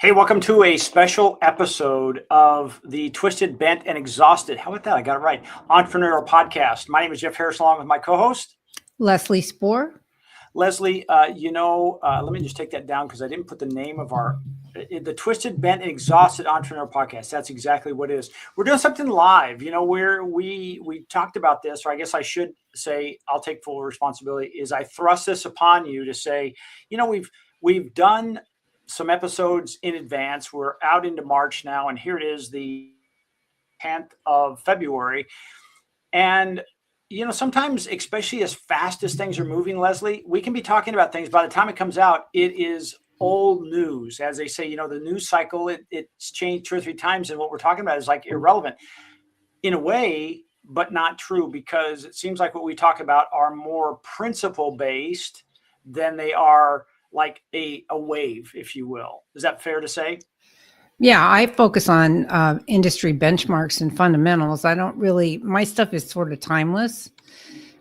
Hey, welcome to a special episode of the Twisted, Bent, and Exhausted. How about that? I got it right. Entrepreneurial podcast. My name is Jeff Harris, along with my co-host, Leslie Spoor. Leslie. Let me just take that down because I didn't put the name of the Twisted, Bent, and Exhausted Entrepreneur Podcast. That's exactly what it is. We're doing something live. You know, where we talked about this, or I guess I should say, I'll take full responsibility. Is I thrust this upon you to say, you know, we've done some episodes in advance. We're out into March now, and here it is, the 10th of February. And, you know, sometimes, especially as fast as things are moving, Leslie, we can be talking about things. By the time it comes out, it is old news. As they say, you know, the news cycle, it's changed 2 or 3 times. And what we're talking about is like irrelevant in a way, but not true, because it seems like what we talk about are more principle based than they are like a wave, if you will. Is that fair to say? Yeah, I focus on industry benchmarks and fundamentals. I don't really, my stuff is sort of timeless.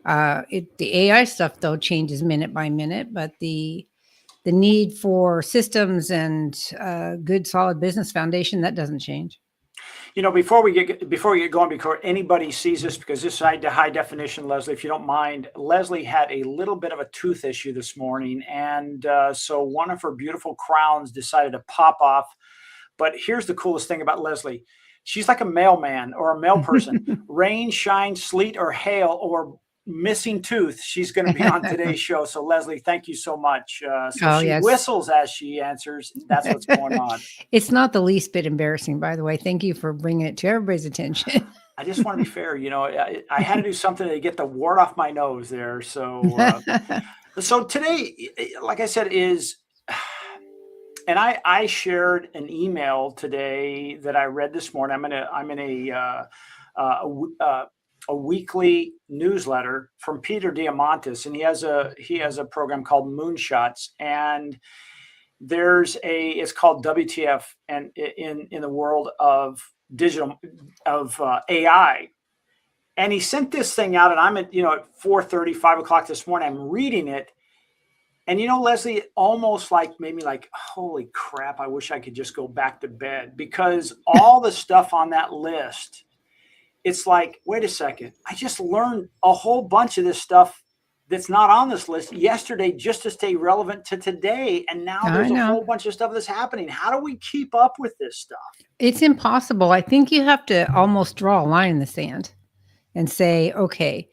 The AI stuff, though, changes minute by minute, but the need for systems and good, solid business foundation, that doesn't change. You know, before we get going, before anybody sees this, because this is high definition, Leslie, if you don't mind, Leslie had a little bit of a tooth issue this morning, and so one of her beautiful crowns decided to pop off. But here's the coolest thing about Leslie: she's like a mailman or a mail person. Rain, shine, sleet, or hail, or missing tooth, she's going to be on today's show. So Leslie, thank you so much. She yes. whistles as she answers. That's what's going on. It's not the least bit embarrassing, by the way. Thank you for bringing it to everybody's attention. I just want to be fair. You know, I had to do something to get the wart off my nose there. So, so today, like I said, and I shared an email today that I read this morning. I'm in a weekly newsletter from Peter Diamandis, and he has a program called Moonshots, and it's called WTF, and in the world of digital, of AI. And he sent this thing out, and I'm at 4:30, 5 o'clock this morning. I'm reading it, and Leslie, it almost made me like, holy crap! I wish I could just go back to bed, because all the stuff on that list. It's like, wait a second, I just learned a whole bunch of this stuff that's not on this list yesterday just to stay relevant to today. And now there's a whole bunch of stuff that's happening. How do we keep up with this stuff? It's impossible. I think you have to almost draw a line in the sand and say, okay,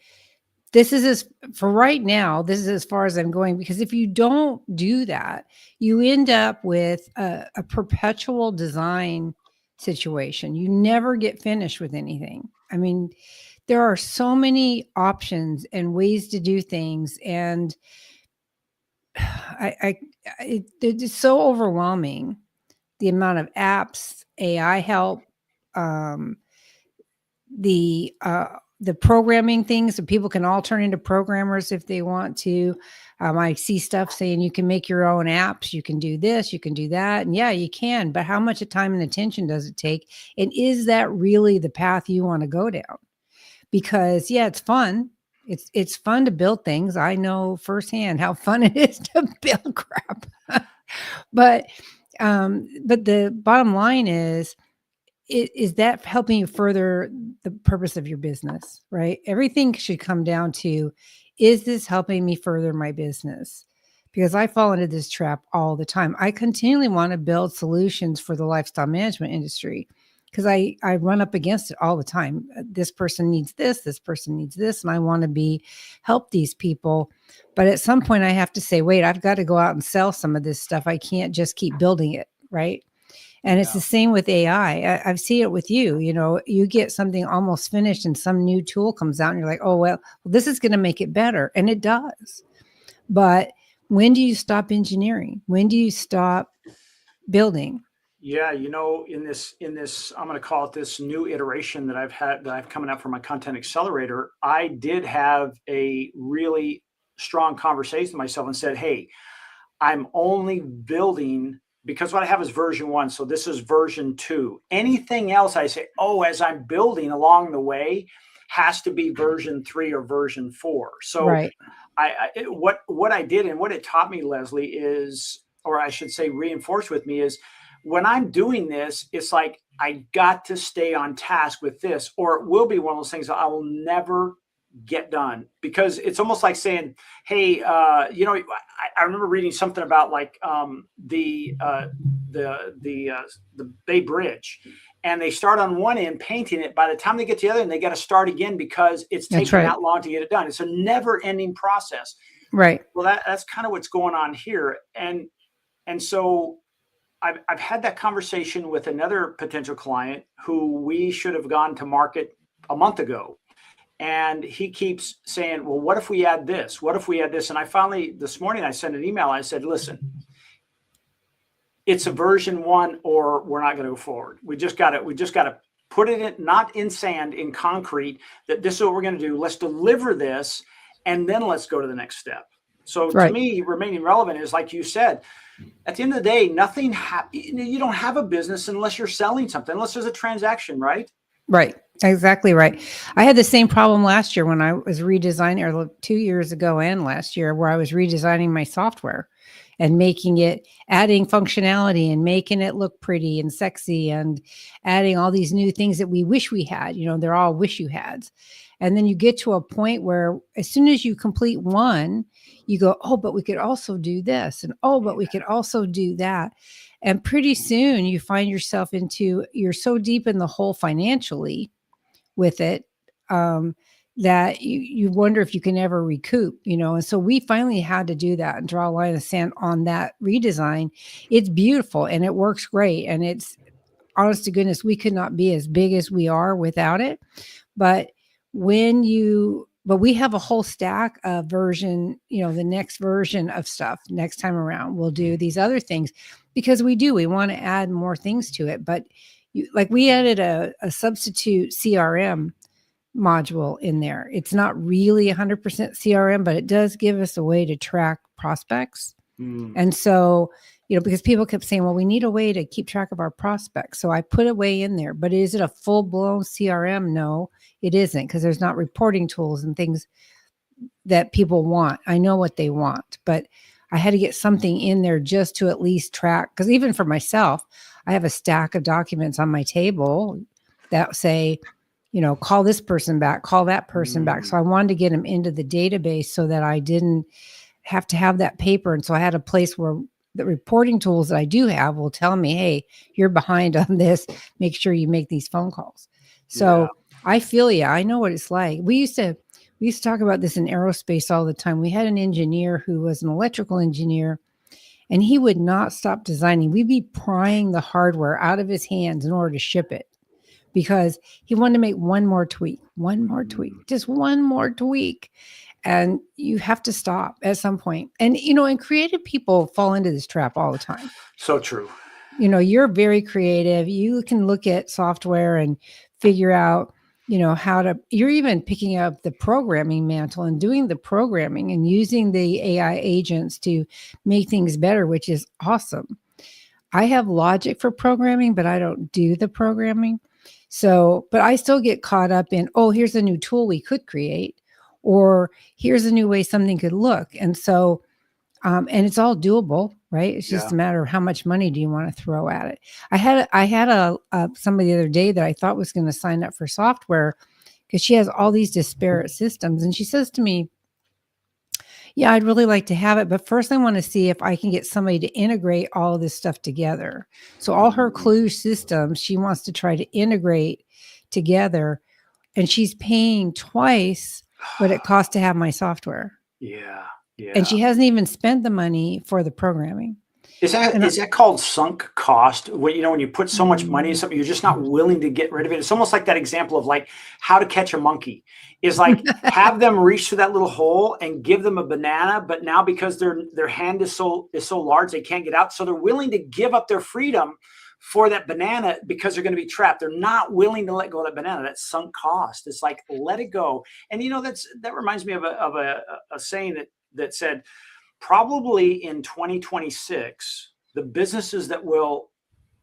for right now, this is as far as I'm going. Because if you don't do that, you end up with a perpetual design situation. You never get finished with anything. I mean, there are so many options and ways to do things, and it's so overwhelming, the amount of apps, AI help, the programming things, so people can all turn into programmers if they want to. I see stuff saying you can make your own apps, you can do this, you can do that. And yeah, you can, but how much time and attention does it take? And is that really the path you want to go down? Because yeah, it's fun. It's fun to build things. I know firsthand how fun it is to build crap. But the bottom line is that helping you further the purpose of your business, right? Everything should come down to, is this helping me further my business? Because I fall into this trap all the time. I continually want to build solutions for the lifestyle management industry, because I run up against it all the time. This person needs this person needs this, and I want to help these people. But at some point I have to say, wait, I've got to go out and sell some of this stuff. I can't just keep building it, right? And it's the same with AI. I've seen it with you. You get something almost finished and some new tool comes out and you're like, oh, well, this is going to make it better. And it does. But when do you stop engineering? When do you stop building? Yeah, in this, I'm going to call it this new iteration that I've coming out from my content accelerator. I did have a really strong conversation with myself and said, hey, I'm only building, because what I have is version 1. So this is version 2. Anything else I say, as I'm building along the way, has to be version 3 or version 4. So right. What I did, and what it taught me, Leslie, is, or I should say reinforced with me, is when I'm doing this, it's like I got to stay on task with this, or it will be one of those things that I will never get done, because it's almost like saying, hey, I remember reading something about like the Bay Bridge, and they start on one end painting it. By the time they get to the other end, they got to start again because it's That's taking right. that long to get it done. It's a never ending process. Right. Well, that's kind of what's going on here. And so I've had that conversation with another potential client who we should have gone to market a month ago. And he keeps saying, well, what if we add this? What if we add this? And I finally, this morning, I sent an email. I said, listen, it's a version 1 or we're not going to go forward. We just got to put it in, not in sand, in concrete, that this is what we're going to do. Let's deliver this, and then let's go to the next step. So Right. to me, remaining relevant is, like you said, at the end of the day, you don't have a business unless you're selling something, unless there's a transaction, right? Right. Exactly right. I had the same problem last year when I was redesigning, or 2 years ago and last year, where I was redesigning my software and making it, adding functionality and making it look pretty and sexy and adding all these new things that we wish we had. They're all wish you hads. And then you get to a point where as soon as you complete one, you go, oh, but we could also do this. And oh, but we could also do that. And pretty soon you find yourself you're so deep in the hole financially with it, that you wonder if you can ever recoup, And so we finally had to do that and draw a line in the sand on that redesign. It's beautiful and it works great. And it's, honest to goodness, we could not be as big as we are without it. But we have a whole stack of version, the next version of stuff next time around. We'll do these other things because we want to add more things to it. But we added a substitute CRM module in there. It's not really 100% CRM, but it does give us a way to track prospects. And so, because people kept saying, well, we need a way to keep track of our prospects. So I put a way in there, but is it a full blown CRM? No, it isn't, because there's not reporting tools and things that people want. I know what they want, but I had to get something in there just to at least track. Because even for myself, I have a stack of documents on my table that say, call this person back, call that person back. So I wanted to get them into the database so that I didn't have to have that paper. And so I had a place where the reporting tools that I do have will tell me, hey, you're behind on this. Make sure you make these phone calls. So I feel you. I know what it's like. We used to talk about this in aerospace all the time. We had an engineer who was an electrical engineer, and he would not stop designing. We'd be prying the hardware out of his hands in order to ship it, because he wanted to make one more tweak, just one more tweak. And you have to stop at some point. And, and creative people fall into this trap all the time. So true. You're very creative. You can look at software and figure out, you're even picking up the programming mantle and doing the programming and using the AI agents to make things better, which is awesome. I have logic for programming, but I don't do the programming. So, but I still get caught up in, oh, here's a new tool we could create, or here's a new way something could look. And so, and it's all doable, right? It's just a matter of how much money do you want to throw at it. I had somebody the other day that I thought was going to sign up for software because she has all these disparate systems. And she says to me, yeah, I'd really like to have it, but first I want to see if I can get somebody to integrate all of this stuff together. So all her Clue systems, she wants to try to integrate together, and she's paying twice what it costs to have my software. Yeah. And she hasn't even spent the money for the programming. Is that called sunk cost? When you put so much money in something, you're just not willing to get rid of it. It's almost like that example of like How to Catch a Monkey. Is like have them reach through that little hole and give them a banana, but now because their hand is so large they can't get out, so they're willing to give up their freedom for that banana because they're going to be trapped. They're not willing to let go of that banana. That's sunk cost. It's like, let it go. And that reminds me of a saying that said, probably in 2026, the businesses that will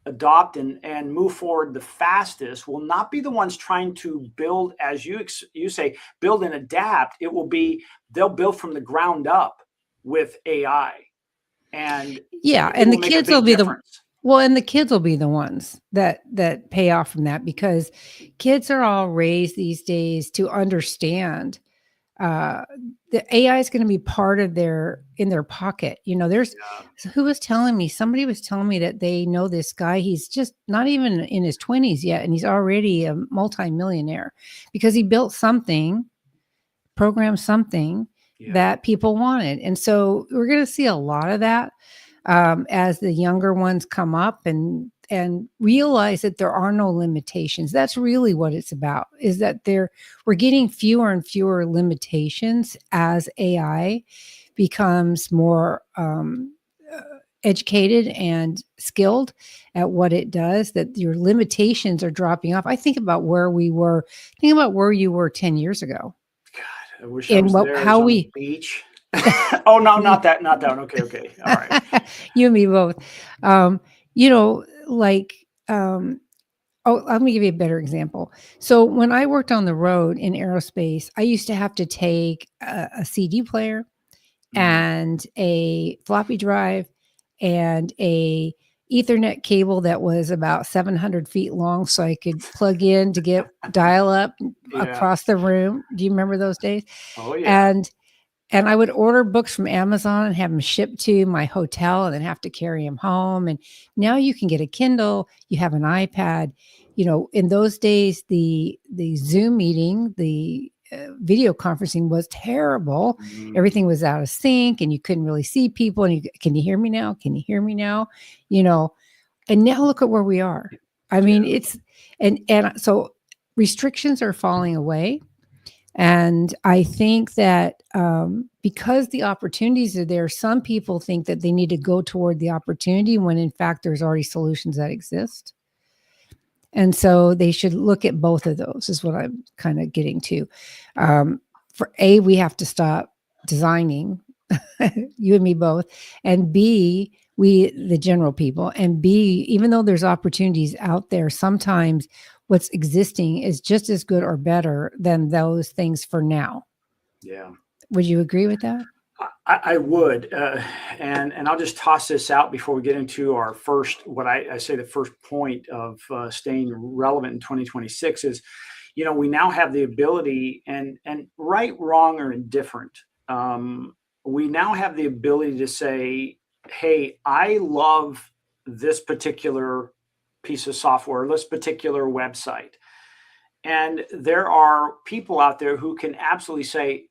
adopt and move forward the fastest will not be the ones trying to build, as you say, build and adapt. It will be, they'll build from the ground up with AI. And and the kids will be difference. Well, and the kids will be the ones that pay off from that, because kids are all raised these days to understand uh the AI is going to be part of their in their pocket. There's Yeah. who was telling me, somebody was telling me that they know this guy, he's just not even in his 20s yet, and he's already a multimillionaire because he built something, programmed something Yeah. that people wanted. And so we're going to see a lot of that as the younger ones come up and realize that there are no limitations. That's really what it's about, is that we're getting fewer and fewer limitations as AI becomes more educated and skilled at what it does, that your limitations are dropping off. I think about think about where you were 10 years ago God, I wish I and was there. I was how on the we beach. Oh no, not that one. Okay, okay. All right. you and me both. Um, like, let me give you a better example. So when I worked on the road in aerospace, I used to have to take a CD player Mm. and a floppy drive and a Ethernet cable that was about 700 feet long, so I could plug in to get dial up Yeah. across the room. Do you remember those days? Oh yeah. And I would order books from Amazon and have them shipped to my hotel and then have to carry them home. And now you can get a Kindle, you have an iPad. In those days, the Zoom meeting, the video conferencing was terrible. Mm. Everything was out of sync and you couldn't really see people. And can you hear me now? Can you hear me now? You know, and now look at where we are. I mean, Yeah. it's, and so restrictions are falling away. And I think that because the opportunities are there, some people think that they need to go toward the opportunity when in fact there's already solutions that exist. And so they should look at both of those, is what I'm kind of getting to. For A, we have to stop designing, you and me both. And B, we, the general people. And B, even though there's opportunities out there, sometimes what's existing is just as good or better than those things for now. Yeah. Would you agree with that? I would, and I'll just toss this out before we get into our first, what I say the first point of staying relevant in 2026 is, we now have the ability, and right, wrong, or indifferent, we now have the ability to say, hey, I love this particular piece of software, this particular website, and there are people out there who can absolutely say,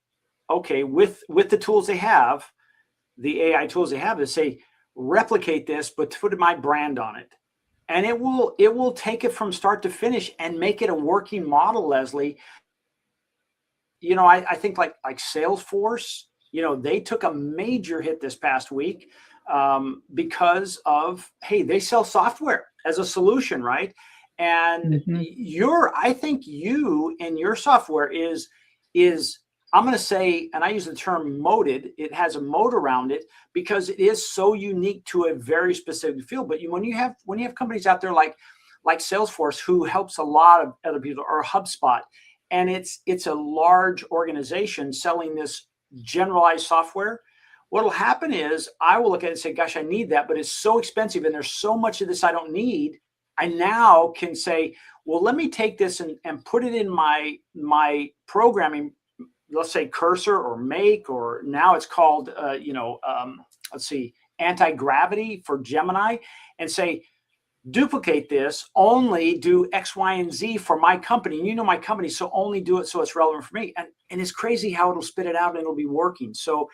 okay, with the tools they have, the AI tools they have, to say replicate this, but put my brand on it, and it will take it from start to finish and make it a working model, Leslie. I think like Salesforce, they took a major hit this past week because of, hey, they sell software as a solution, right? And Mm-hmm. I think you and your software is I'm going to say, and I use the term moated. It has a moat around it because it is so unique to a very specific field. But when you have companies out there like Salesforce, who helps a lot of other people, or HubSpot, and it's a large organization selling this generalized software, what'll happen is I will look at it and say, gosh, I need that, but it's so expensive and there's so much of this I don't need. I now can say, well, let me take this and put it in my programming, let's say Cursor or Make, or now it's called let's see, anti-gravity for Gemini, and say, duplicate this, only do X, Y, and Z for my company. And my company, so only do it so it's relevant for me. And it's crazy how it'll spit it out and it'll be working. So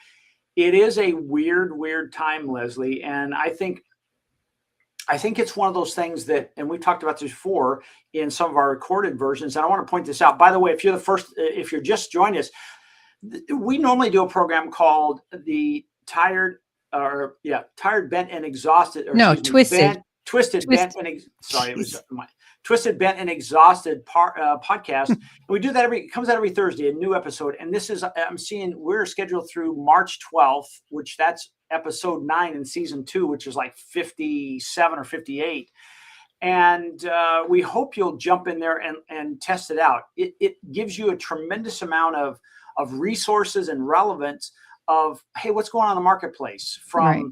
it is a weird time, Leslie. And I think it's one of those things that, and we talked about this before in some of our recorded versions. And I want to point this out. By the way, if you're just joining us, we normally do a program called the Tired, Bent, and Exhausted, or No, excuse me, twisted. Twisted, Bent, Twist. and sorry, it was Jeez. my Twisted, Bent, and Exhausted podcast. And we do that it comes out every Thursday, a new episode. And this is, I'm seeing, we're scheduled through March 12th, which that's episode 9 in season 2, which is like 57 or 58. And we hope you'll jump in there and test it out. It gives you a tremendous amount of resources and relevance of, hey, what's going on in the marketplace, Right.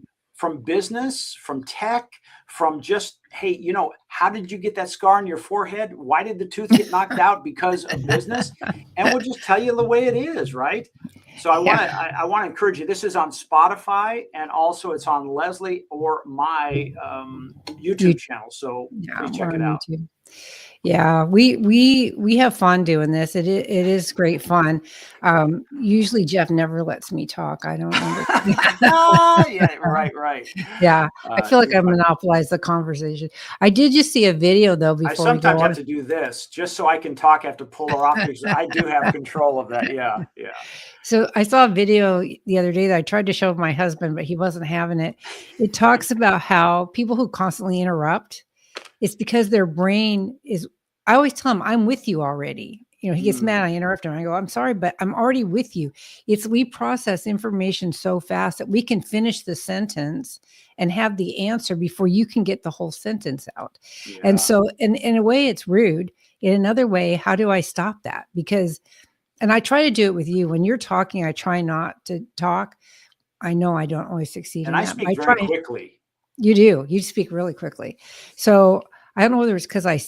from business, from tech, from just, hey, how did you get that scar on your forehead? Why did the tooth get knocked out? Because of business. And we'll just tell you the way it is, right? So I want to encourage you. This is on Spotify, and also it's on Leslie or my YouTube channel. So please check it out. YouTube. Yeah, we have fun doing this. It is great fun. Usually Jeff never lets me talk. I don't understand. Yeah, right. Yeah, I feel like I monopolize the conversation. I did just see a video though before. I sometimes have to do this just so I can talk. I have to pull her off because I do have control of that. Yeah. So I saw a video the other day that I tried to show my husband, but he wasn't having it. It talks about how people who constantly interrupt, it's because their brain is, I always tell him, I'm with you already. He gets mad, I interrupt him. I go, I'm sorry, but I'm already with you. We process information so fast that we can finish the sentence and have the answer before you can get the whole sentence out. Yeah. And so in a way, it's rude. In another way, how do I stop that? And I try to do it with you. When you're talking, I try not to talk. I know I don't always succeed. And I speak very quickly. You do. You speak really quickly. So I don't know whether it's because I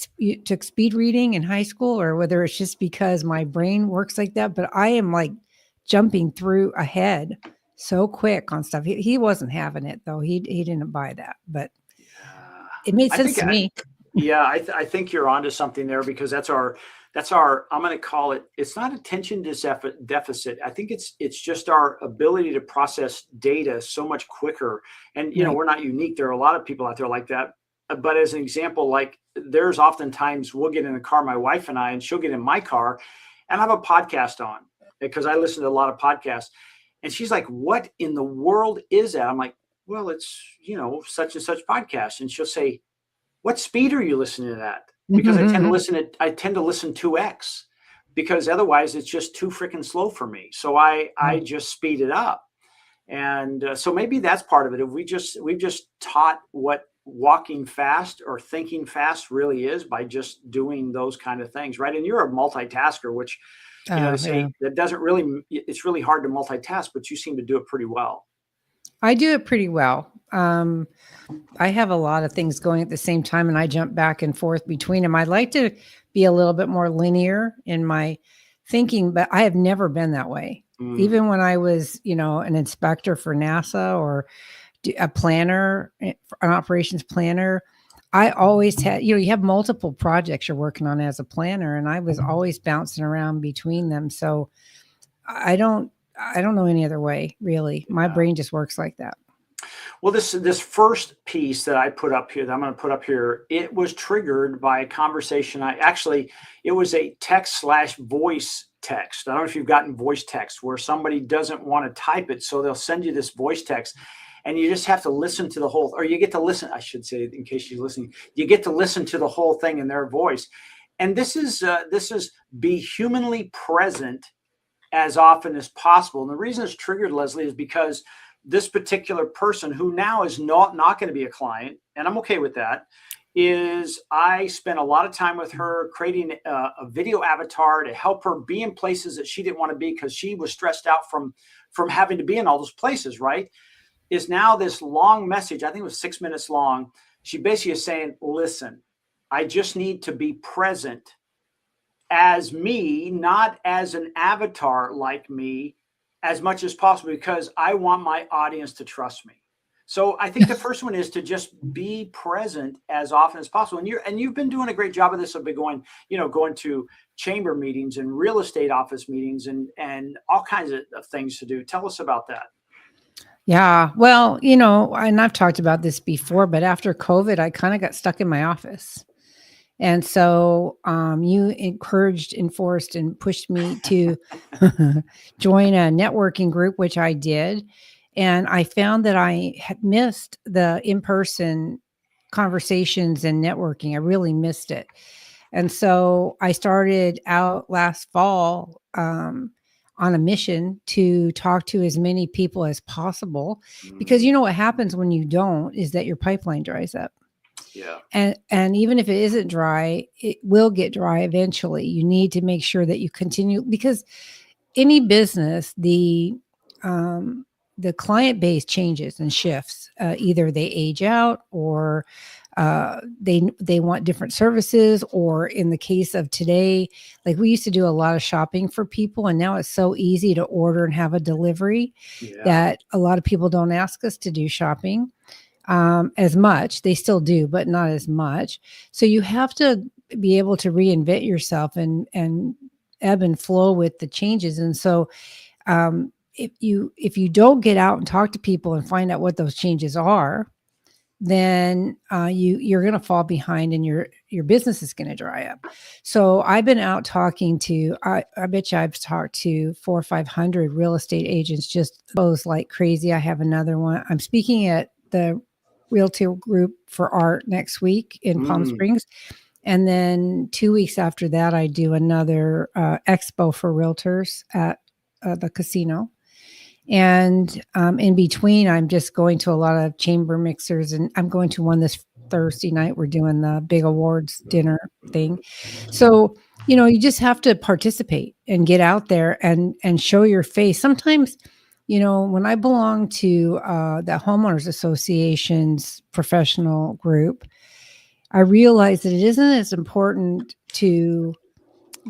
took speed reading in high school or whether it's just because my brain works like that. But I am like jumping through ahead so quick on stuff. He wasn't having it, though. He didn't buy that. But it made sense to me. I think you're onto something there, because that's our, I'm going to call it, it's not attention deficit. I think it's just our ability to process data so much quicker. And, we're not unique. There are a lot of people out there like that. But as an example, like there's oftentimes we'll get in the car, my wife and I, and she'll get in my car and I have a podcast on because I listen to a lot of podcasts. And she's like, what in the world is that? I'm like, well, it's, such and such podcast. And she'll say, what speed are you listening to that? Because I tend to listen 2x, because otherwise it's just too freaking slow for me. So I just speed it up. And so maybe that's part of it. If we've just taught what walking fast or thinking fast really is by just doing those kind of things, right? And you're a multitasker, which they say that doesn't really, it's really hard to multitask, but you seem to do it pretty well. I do it pretty well. I have a lot of things going at the same time, and I jump back and forth between them. I'd like to be a little bit more linear in my thinking, but I have never been that way. Even when I was, an inspector for NASA or a planner, an operations planner, I always had, you have multiple projects you're working on as a planner, and I was always bouncing around between them. So I don't know any other way, really. My brain just works like that. Well, this first piece that I put up here, that I'm going to put up here, it was triggered by a conversation. It was a text/voice text. I don't know if you've gotten voice text where somebody doesn't want to type it, so they'll send you this voice text, and you just have to listen to the whole, or you get to listen, I should say, in case you're listening, you get to listen to the whole thing in their voice. And this is be humanly present as often as possible. And the reason it's triggered, Leslie, is because this particular person, who now is not going to be a client, and I'm okay with that, is I spent a lot of time with her creating a video avatar to help her be in places that she didn't want to be because she was stressed out from having to be in all those places, right? Is now this long message, I think it was 6 minutes long. She basically is saying, listen, I just need to be present as me, not as an avatar like me, as much as possible, because I want my audience to trust me. So I think the first one is to just be present as often as possible. And you've been doing a great job of this. I've been going to chamber meetings and real estate office meetings and all kinds of things to do. Tell us about that. Yeah, well, and I've talked about this before, but after COVID, I kind of got stuck in my office. And so you enforced and pushed me to join a networking group, which I did. And I found that I had missed the in-person conversations and networking. I really missed it. And so I started out last fall on a mission to talk to as many people as possible, because what happens when you don't is that your pipeline dries up. Yeah. And even if it isn't dry, it will get dry eventually. You need to make sure that you continue, because any business, the the client base changes and shifts. Either they age out, or they want different services, or in the case of today, like we used to do a lot of shopping for people, and now it's so easy to order and have a delivery that a lot of people don't ask us to do shopping as much. They still do, but not as much. So you have to be able to reinvent yourself and ebb and flow with the changes. And so if you don't get out and talk to people and find out what those changes are, then you're going to fall behind, and your business is going to dry up. So I've been out talking to, I bet you I've talked to 400 or 500 real estate agents, just those like crazy. I have another one. I'm speaking at the Realty Group for Art next week in Palm Springs. And then 2 weeks after that, I do another expo for realtors at the casino. And in between, I'm just going to a lot of chamber mixers, and I'm going to one this Thursday night. We're doing the big awards dinner thing. So, you just have to participate and get out there and show your face. Sometimes, when I belong to the Homeowners Association's professional group, I realized that it isn't as important to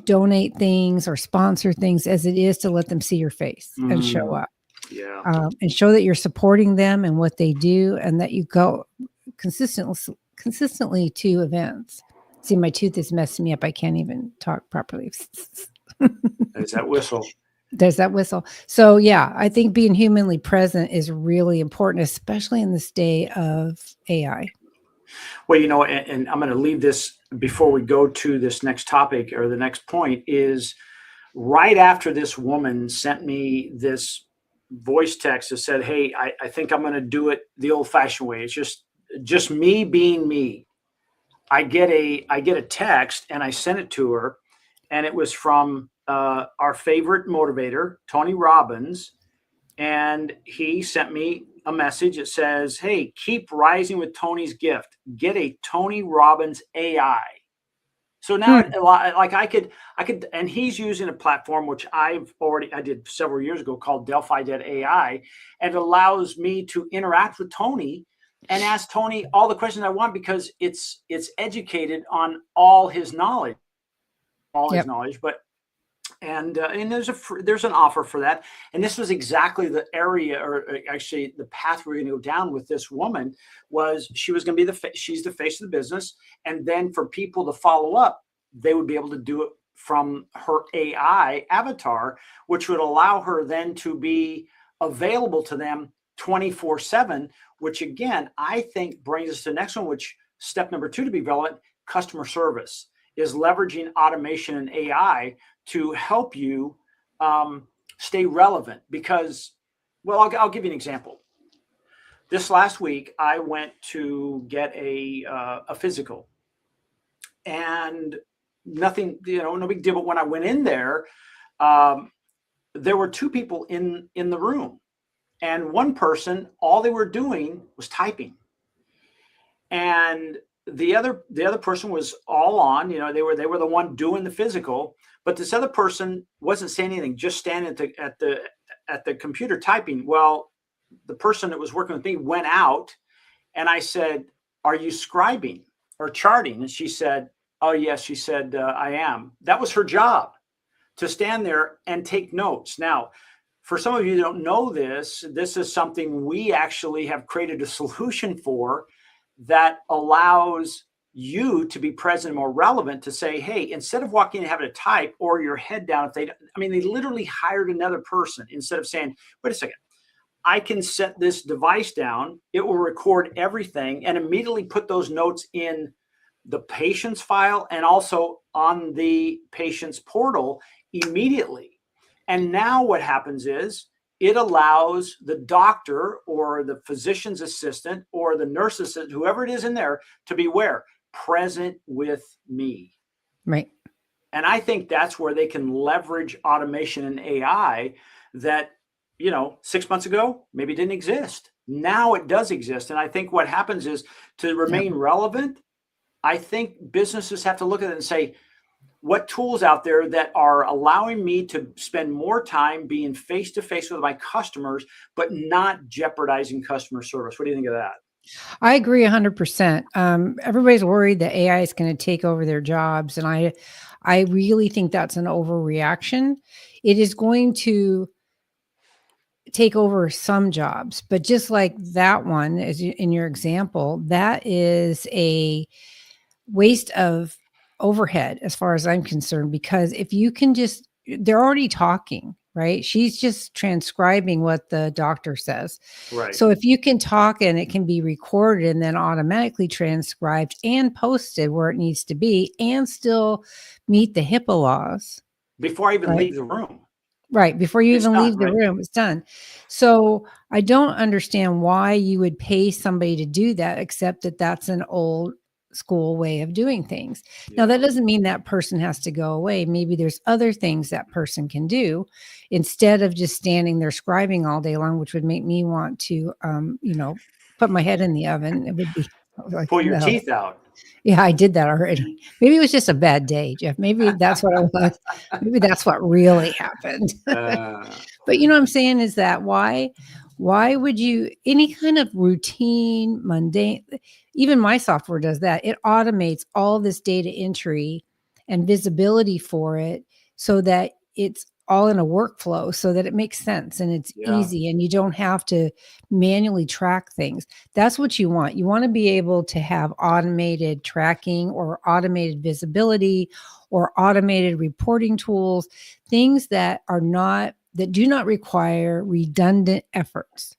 donate things or sponsor things as it is to let them see your face and show up. And show that you're supporting them and what they do, and that you go consistently to events. See, my tooth is messing me up. I can't even talk properly. There's that whistle. There's that whistle. So yeah, I think being humanly present is really important, especially in this day of AI. Well, and I'm going to leave this before we go to this next topic, or the next point is right after this woman sent me this voice text that said, hey, I think I'm going to do it the old fashioned way. It's just me being me. I get a text, and I sent it to her, and it was from our favorite motivator, Tony Robbins. And he sent me a message that says, hey, keep rising with Tony's gift. Get a Tony Robbins AI. So now I could, and he's using a platform which I did several years ago called Delphi.ai, and it allows me to interact with Tony and ask Tony all the questions I want, because it's educated on all his knowledge, and there's an offer for that. And this was exactly the area, or actually the path we're going to go down with this woman. Was she was going to be she's the face of the business, and then for people to follow up, they would be able to do it from her AI avatar, which would allow her then to be available to them 24/7, which again, I think brings us to the next one, which step number 2 to be relevant, customer service, is leveraging automation and AI to help you stay relevant. Because, well, I'll give you an example. This last week, I went to get a physical, and nothing, no big deal. But when I went in there, there were 2 people in the room, and one person, all they were doing was typing, and the other person was all on. They were the one doing the physical, but this other person wasn't saying anything, just standing at the computer typing. Well, the person that was working with me went out, and I said, "Are you scribing or charting?" And she said, "Oh yes." She said, "I am." That was her job, to stand there and take notes. Now, for some of you who don't know this is something we actually have created a solution for, that allows you to be present and more relevant, to say, hey, instead of walking and having to type or your head down, they literally hired another person. Instead of saying, wait a second, I can set this device down, it will record everything and immediately put those notes in the patient's file and also on the patient's portal immediately. And now what happens is, it allows the doctor or the physician's assistant or the nurse assistant, whoever it is in there, to be where? Present with me. Right. And I think that's where they can leverage automation and AI that, 6 months ago, maybe didn't exist. Now it does exist. And I think what happens is, to remain relevant, I think businesses have to look at it and say, what tools out there that are allowing me to spend more time being face to face with my customers, but not jeopardizing customer service. What do you think of that? I agree 100%. Everybody's worried that AI is going to take over their jobs, and I really think that's an overreaction. It is going to take over some jobs, but just like that one, in your example, that is a waste of overhead as far as I'm concerned, because if you can just, they're already talking, right? She's just transcribing what the doctor says. Right. So if you can talk and it can be recorded and then automatically transcribed and posted where it needs to be and still meet the HIPAA laws, Before I even right? leave the room, Right, before you it's even done, leave the right? room, it's done. So, I don't understand why you would pay somebody to do that, except that that's an old school way of doing things. Now, Yeah. that doesn't mean that person has to go away. Maybe there's other things that person can do instead of just standing there scribing all day long, which would make me want to, put my head in the oven. It would be like, Pull your no. teeth out. Yeah, I did that already. Maybe it was just a bad day, Jeff. Maybe that's what it was. Maybe that's what really happened. Uh, But you know what I'm saying is that why would you, any kind of routine, mundane, even my software does that. It automates all this data entry and visibility for it so that it's all in a workflow so that it makes sense and it's yeah. easy and you don't have to manually track things. That's what you want. You want to be able to have automated tracking or automated visibility or automated reporting tools, things that do not require redundant efforts,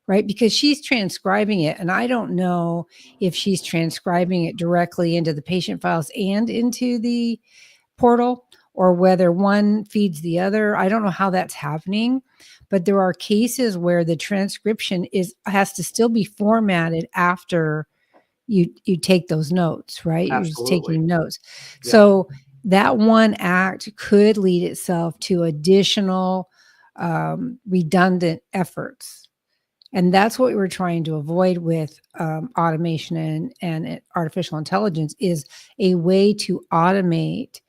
right? Because she's transcribing it, and I don't know if she's transcribing it directly into the patient files and into the portal, or whether one feeds the other. I don't know how that's happening, but there are cases where the transcription has to still be formatted after you take those notes, right? You're just Absolutely. taking notes. Yeah. So that one act could lead itself to additional redundant efforts. And that's what we're trying to avoid with automation and artificial intelligence, is a way to automate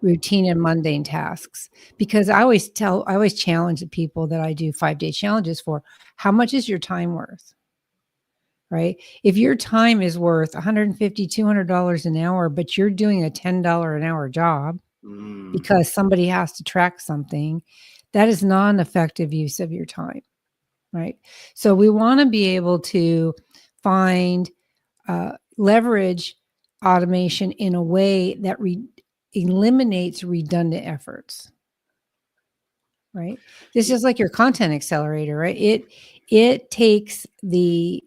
routine and mundane tasks. Because I always challenge the people that I do 5-day challenges for, how much is your time worth? Right? If your time is worth $150, $200 an hour, but you're doing a $10 an hour job Mm. because somebody has to track something, that is not an effective use of your time, right? So we want to be able to find, leverage automation in a way that eliminates redundant efforts, right? This is like your content accelerator, right? It takes the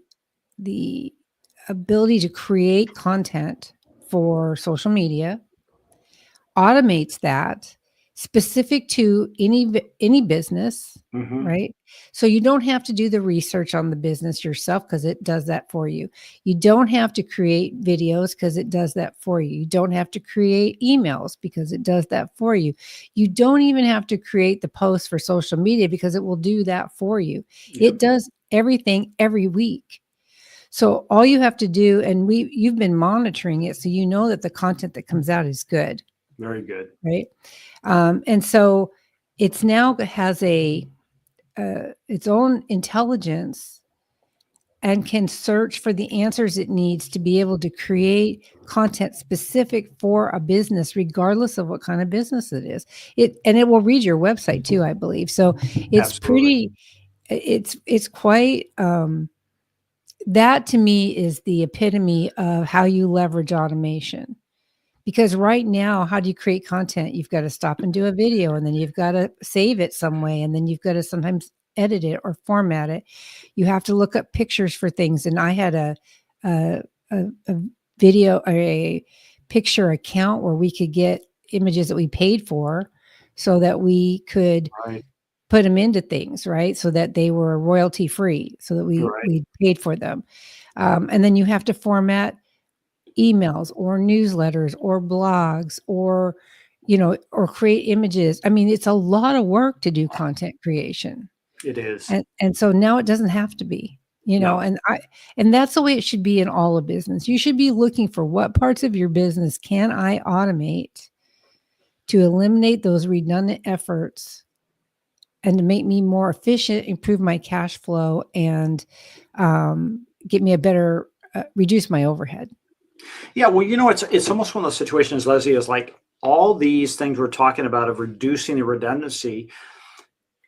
ability to create content for social media, automates that specific to any business, Hmm. right? So you don't have to do the research on the business yourself because it does that for you. You don't have to create videos because it does that for you. You don't have to create emails because it does that for you. You don't even have to create the posts for social media because it will do that for you. Yep. It does everything every week. So all you have to do, and you've been monitoring it, so you know that the content that comes out is good, Very good. right? And so it's now has its own intelligence and can search for the answers it needs to be able to create content specific for a business, regardless of what kind of business it is. It will read your website too, I believe. So it's Absolutely. it's quite. That to me is the epitome of how you leverage automation. Because right now, how do you create content? You've got to stop and do a video, and then you've got to save it some way, and then you've got to sometimes edit it or format it. You have to look up pictures for things. And I had a, a video or a picture account where we could get images that we paid for so that we could Right. put them into things, right? So that they were royalty free, so that Right. we paid for them. And then you have to format emails or newsletters or blogs or, or create images. I mean, it's a lot of work to do content creation. It is. And so now it doesn't have to be, No. and that's the way it should be in all of business. You should be looking for what parts of your business can I automate to eliminate those redundant efforts and to make me more efficient, improve my cash flow, and get me a better, reduce my overhead. Yeah, well, it's almost one of those situations, Leslie, is like all these things we're talking about of reducing the redundancy.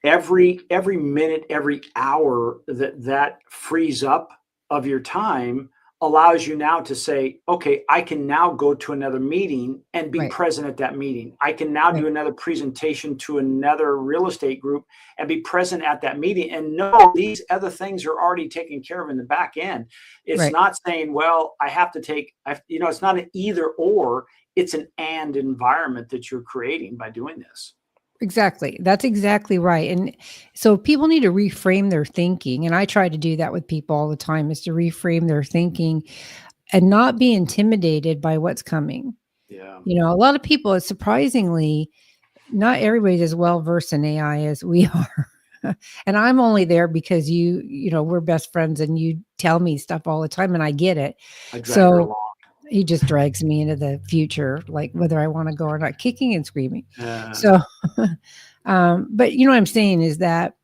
Every minute, every hour that frees up of your time allows you now to say, okay, I can now go to another meeting and be Right. present at that meeting. I can now do Right. another presentation to another real estate group and be present at that meeting and know these other things are already taken care of in the back end. It's Right. not saying, well, I have to take, it's not an either or, it's an and environment that you're creating by doing this. Exactly. That's exactly right. And so people need to reframe their thinking. And I try to do that with people all the time, is to reframe their thinking and not be intimidated by what's coming. Yeah. A lot of people, surprisingly, not everybody's as well versed in AI as we are. And I'm only there because we're best friends and you tell me stuff all the time and I get it. I drag her So along. he just drags me into the future, like whether I want to go or not, kicking and screaming. Uh, So, but what I'm saying is that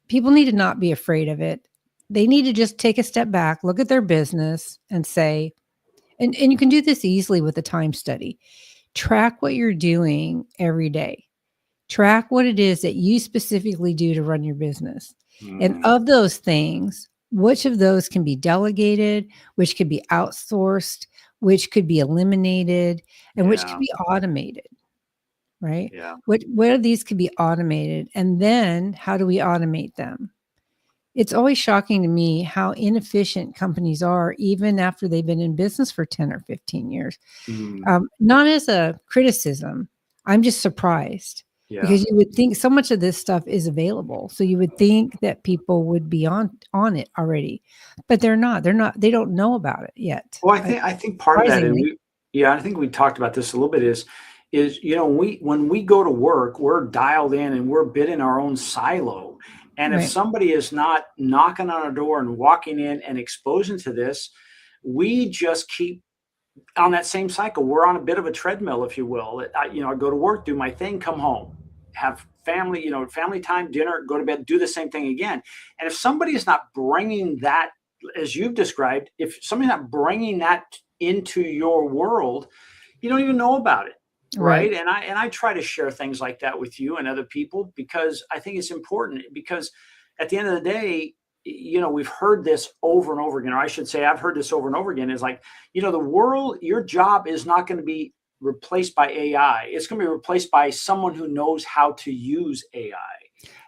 people need to not be afraid of it. They need to just take a step back, look at their business and say, and you can do this easily with a time study. Track what you're doing every day. Track what it is that you specifically do to run your business. And of those things, which of those can be delegated, which could be outsourced, which could be eliminated, and which Yeah. could be automated, right? Yeah. What of these could be automated? And then how do we automate them? It's always shocking to me how inefficient companies are, even after they've been in business for 10 or 15 years. Not as a criticism. I'm just surprised Yeah. because you would think so much of this stuff is available. So you would think that people would be on it already, but they're not. They don't know about it yet. Well, I think part of that, and Surprisingly. I think we talked about this a little bit, is when we go to work, we're dialed in and we're bit in our own silo. And if Right. somebody is not knocking on our door and walking in and exposing to this, we just keep on that same cycle. We're on a bit of a treadmill, if you will. I go to work, do my thing, come home, have family, family time, dinner, go to bed, do the same thing again. And if somebody is not bringing that, as you've described, if somebody's not bringing that into your world, you don't even know about it. Right. And I try to share things like that with you and other people because I think it's important, because at the end of the day, we've heard this over and over again, or I should say, I've heard this over and over again, is like, the world, your job is not going to be replaced by AI. It's going to be replaced by someone who knows how to use AI.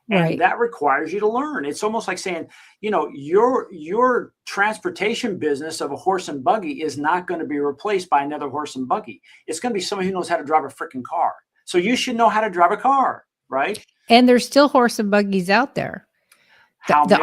And that requires you to learn. It's almost like saying, your transportation business of a horse and buggy is not going to be replaced by another horse and buggy. It's going to be someone who knows how to drive a freaking car. So you should know how to drive a car, right? And there's still horse and buggies out there. The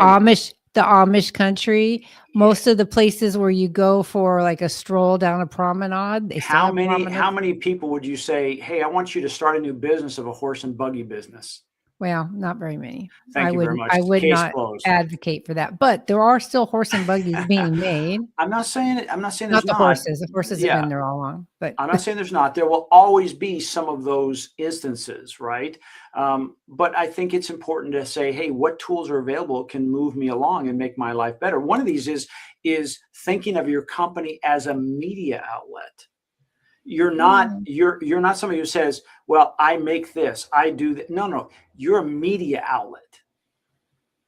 Amish country, most of the places where you go for like a stroll down a promenade, they how many people would you say, hey, I want you to start a new business of a horse and buggy business? Well, not very many. Thank you very much. I would Case not closed. advocate for that, but there are still horse and buggies being made. I'm not saying there's not the not. horses. The horses have been there all along, but I'm not saying there's not. There will always be some of those instances, right? But I think it's important to say, hey, what tools are available can move me along and make my life better. One of these is thinking of your company as a media outlet. You're not somebody who says, well, I make this, I do that. No, you're a media outlet.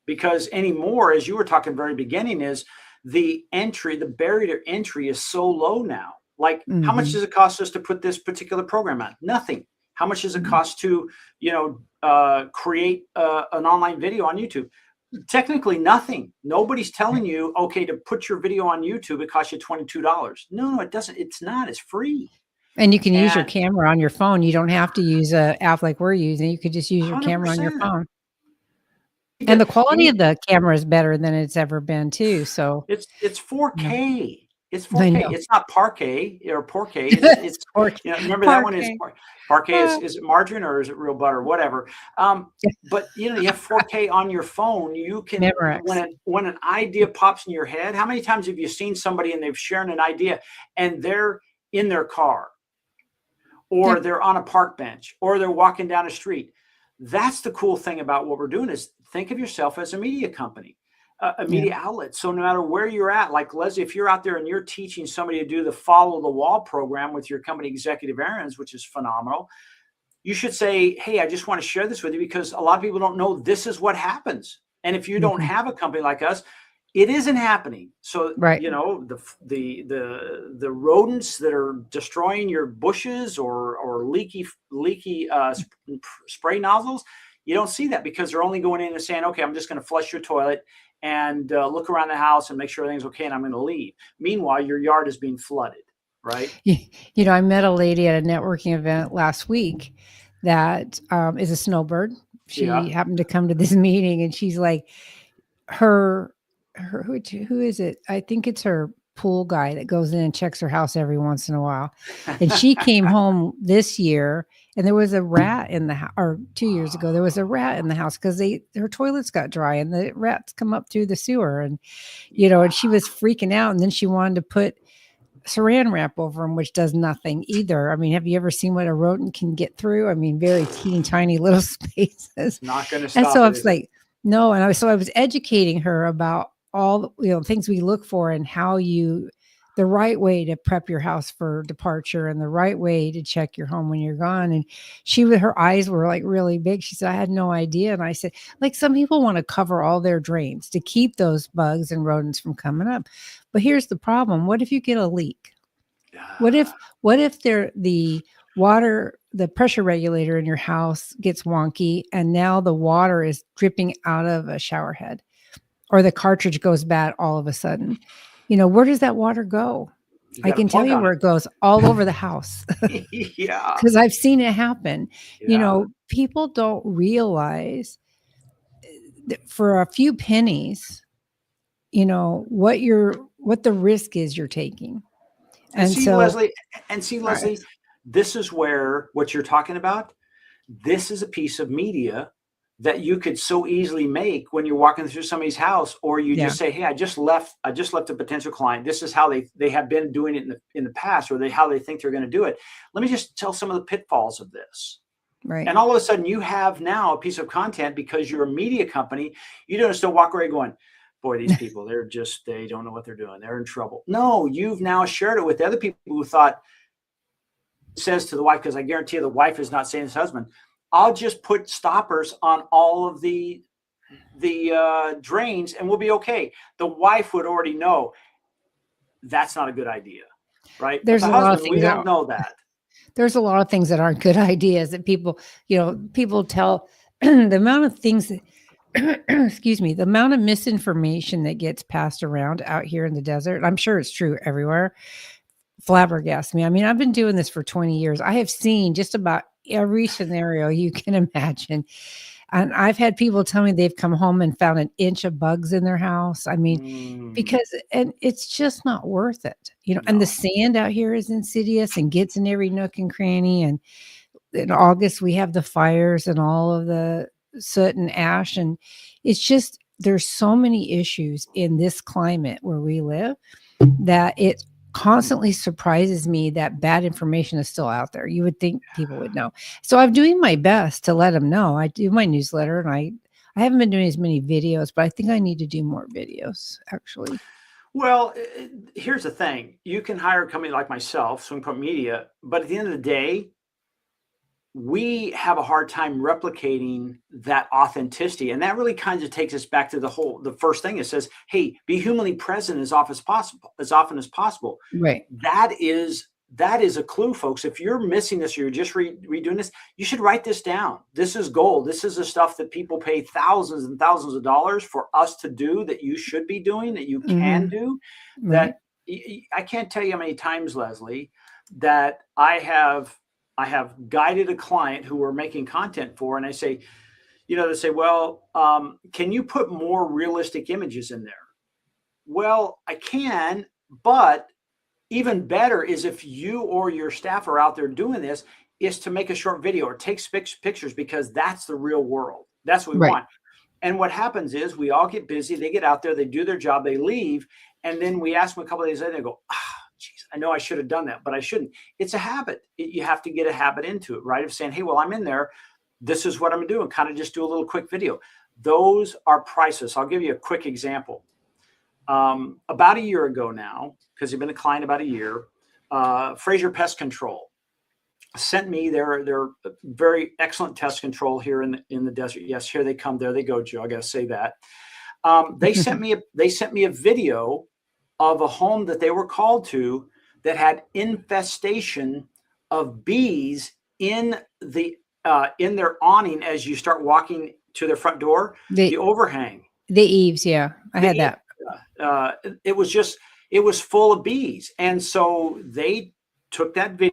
Because anymore, as you were talking very beginning, is the barrier to entry is so low now. Like, how much does it cost us to put this particular program on? Nothing. How much does it cost to, create an online video on YouTube? Technically nothing. Nobody's telling you, okay, to put your video on YouTube, it costs you $22. No, it doesn't. It's not. It's free. And you can use your camera on your phone. You don't have to use an app like we're using. You could just use your camera on your phone. And the quality of the camera is better than it's ever been too. So it's 4K. It's 4K. It's not parquet or porquet. It's remember that one is parquet. Is it margarine or is it real butter? Whatever. But you have 4K on your phone. You can when an idea pops in your head. How many times have you seen somebody and they've shared an idea and they're in their car or Yeah. they're on a park bench, or they're walking down a street. That's the cool thing about what we're doing is think of yourself as a media company, a Yeah. media outlet. So no matter where you're at, like Leslie, if you're out there and you're teaching somebody to do the follow the wall program with your company executive errands, which is phenomenal, you should say, hey, I just want to share this with you because a lot of people don't know this is what happens. And if you don't Mhm. have a company like us, it isn't happening. So, Right. the rodents that are destroying your bushes or leaky spray nozzles, you don't see that because they're only going in and saying, okay, I'm just going to flush your toilet and look around the house and make sure everything's okay, and I'm going to leave. Meanwhile, your yard is being flooded, right? You know, I met a lady at a networking event last week that is a snowbird. She Yeah. happened to come to this meeting, and she's like, her, who is it? I think it's her pool guy that goes in and checks her house every once in a while. And she came home this year, and there was a rat in the house, or 2 years ago, there was a rat in the house because her toilets got dry, and the rats come up through the sewer, and and she was freaking out, and then she wanted to put saran wrap over them, which does nothing either. I mean, have you ever seen what a rodent can get through? I mean, very teeny tiny little spaces. Not going to And so stop I it, was is it? like, no. And I was educating her about all the things we look for and how the right way to prep your house for departure and the right way to check your home when you're gone. And her eyes were like really big. She said, I had no idea. And I said, like, some people want to cover all their drains to keep those bugs and rodents from coming up. But here's the problem. What if you get a leak? What if Ah, the water, the pressure regulator in your house gets wonky and now the water is dripping out of a shower head, or the cartridge goes bad all of a sudden? Where does that water go? you I got a can tell plug you on where it goes: all over the house. it. Yeah. Because I've seen it happen. Yeah. People don't realize that for a few pennies, what the risk is you're taking. And And see, so, Leslie, right. this is where what you're talking about, this is a piece of media that you could so easily make when you're walking through somebody's house, or you Yeah. just say, hey, I just left a potential client. This is how they have been doing it in the past, or how they think they're going to do it. Let me just tell some of the pitfalls of this. Right. And all of a sudden you have now a piece of content because you're a media company. You don't still walk away going, boy, these people, they don't know what they're doing. They're in trouble. No, you've now shared it with the other people who thought, says to the wife, because I guarantee you the wife is not saying to his husband, I'll just put stoppers on all of the drains and we'll be okay. The wife would already know that's not a good idea, right? But There's the a lot of husband, we things that don't know that. there's a lot of things that aren't good ideas that people tell. The amount of things that excuse me, the amount of misinformation that gets passed around out here in the desert, I'm sure it's true everywhere, flabbergasts me. I mean, I've been doing this for 20 years. I have seen just about every scenario you can imagine. And I've had people tell me they've come home and found an inch of bugs in their house. I mean, and it's just not worth it. And the No. sand out here is insidious and gets in every nook and cranny. And in August, we have the fires and all of the soot and ash. And it's just, there's so many issues in this climate where we live that it constantly surprises me that bad information is still out there. You would think people would know. So I'm doing my best to let them know. I do my newsletter, and I haven't been doing as many videos, but I think I need to do more videos, actually. Well, here's the thing. You can hire a company like myself, SwingPointMedia, but at the end of the day, we have a hard time replicating that authenticity. And that really kind of takes us back to the first thing. It says, hey, be humanly present as often as possible. Right. That is a clue, folks. If you're missing this or you're just redoing this, you should write this down. This is gold. This is the stuff that people pay thousands and thousands of dollars for us to do, that you should be doing, that you can do. Right. That I can't tell you how many times, Leslie, that I have guided a client who we're making content for, and I say, they say, well, can you put more realistic images in there? Well, I can, but even better is if you or your staff are out there doing this, is to make a short video or take pictures, because that's the real world. That's what we Right. want. And what happens is we all get busy. They get out there, they do their job, they leave. And then we ask them a couple of days later, they go, geez, I know I should have done that, but I shouldn't. It's a habit. You have to get a habit into it, right? Of saying, hey, well, I'm in there. This is what I'm doing. Kind of just do a little quick video. Those are priceless. I'll give you a quick example. About a year ago now, because you've been a client about a year, Fraser Pest Control sent me their very excellent pest control here in the desert. Yes, here they come. There they go, Joe. I got to say that. They sent me a video of a home that they were called to that had infestation of bees in their awning as you start walking to their front door. The overhang, the eaves. Yeah, I had that. It was full of bees, and so they took that video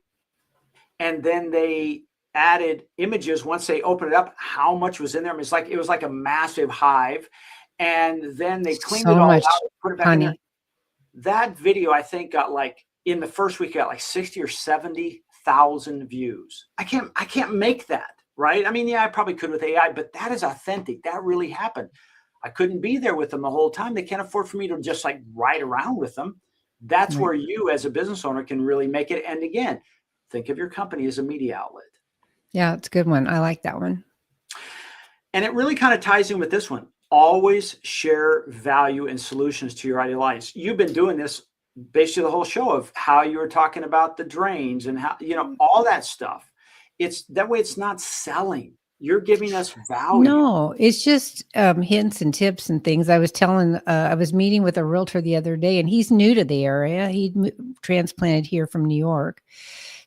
and then they added images once they opened it up how much was in there. I mean, it was like a massive hive, and then they cleaned it all out, put it back in there. That video, I think, got like in the first week got like 60 or 70,000 views. I can't make that, right? I mean, yeah, I probably could with AI, but that is authentic. That really happened. I couldn't be there with them the whole time. They can't afford for me to just like ride around with them. That's where you as a business owner can really make it. And again, think of your company as a media outlet. Yeah, it's a good one. I like that one. And it really kind of ties in with this one. Always share value and solutions to your ideal audience. You've been doing this basically the whole show of how you were talking about the drains and how, all that stuff. It's that way. It's not selling. You're giving us value. No, it's just hints and tips and things. I was meeting with a realtor the other day, and he's new to the area. He transplanted here from New York.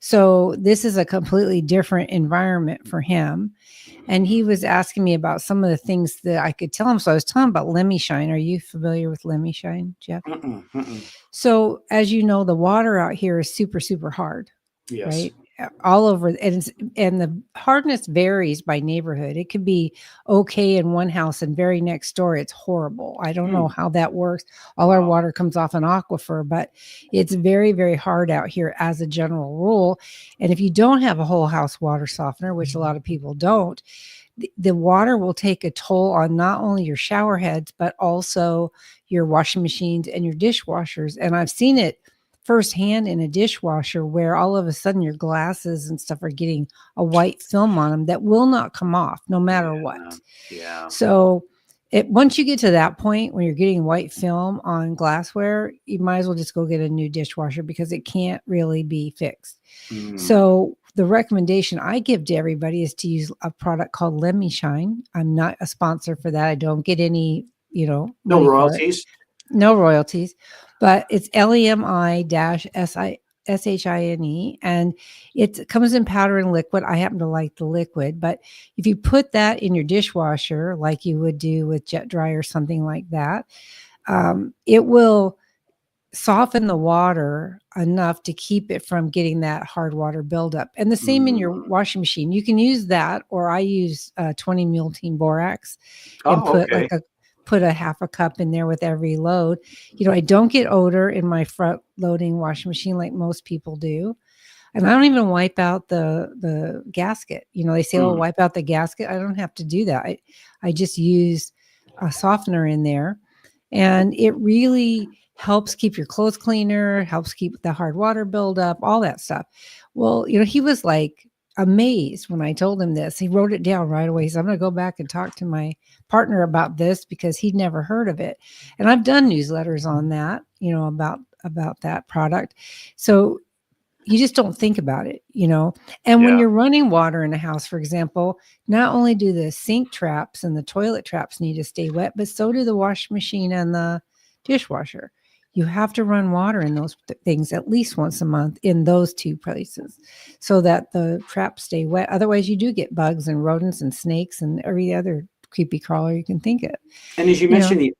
So this is a completely different environment for him. And he was asking me about some of the things that I could tell him. So I was telling him about Lemmy Shine. Are you familiar with Lemmy Shine, Jeff? So as you know, the water out here is super, super hard. Yes. Right? All over, and the hardness varies by neighborhood. It could be okay in one house and very next door it's horrible. I don't know how that works. All our water comes off an aquifer, but it's very, very hard out here as a general rule. And if you don't have a whole house water softener, which a lot of people don't, the water will take a toll on not only your shower heads, but also your washing machines and your dishwashers. And I've seen it firsthand in a dishwasher where all of a sudden your glasses and stuff are getting a white film on them that will not come off no matter what. Yeah. So once you get to that point when you're getting white film on glassware, you might as well just go get a new dishwasher because it can't really be fixed. So the recommendation I give to everybody is to use a product called Lemmy Shine. I'm not a sponsor for that. I don't get any, no royalties. No royalties, but it's LEMI-SHINE, and it comes in powder and liquid. I happen to like the liquid, but if you put that in your dishwasher, like you would do with jet dry or something like that, it will soften the water enough to keep it from getting that hard water buildup. And the same in your washing machine. You can use that, or I use 20 Multein borax and put a half a cup in there with every load. I don't get odor in my front loading washing machine like most people do. And I don't even wipe out the gasket. They say, oh, wipe out the gasket. I don't have to do that. I just use a softener in there. And it really helps keep your clothes cleaner, helps keep the hard water buildup, all that stuff. Well, he was like amazed when I told him this. He wrote it down right away. He said, I'm going to go back and talk to my partner about this because he'd never heard of it. And I've done newsletters on that, about that product. So you just don't think about it, And when you're running water in a house, for example, not only do the sink traps and the toilet traps need to stay wet, but so do the washing machine and the dishwasher. You have to run water in those things at least once a month in those two places so that the traps stay wet. Otherwise, you do get bugs and rodents and snakes and every other creepy crawler you can think of. And as you mentioned, the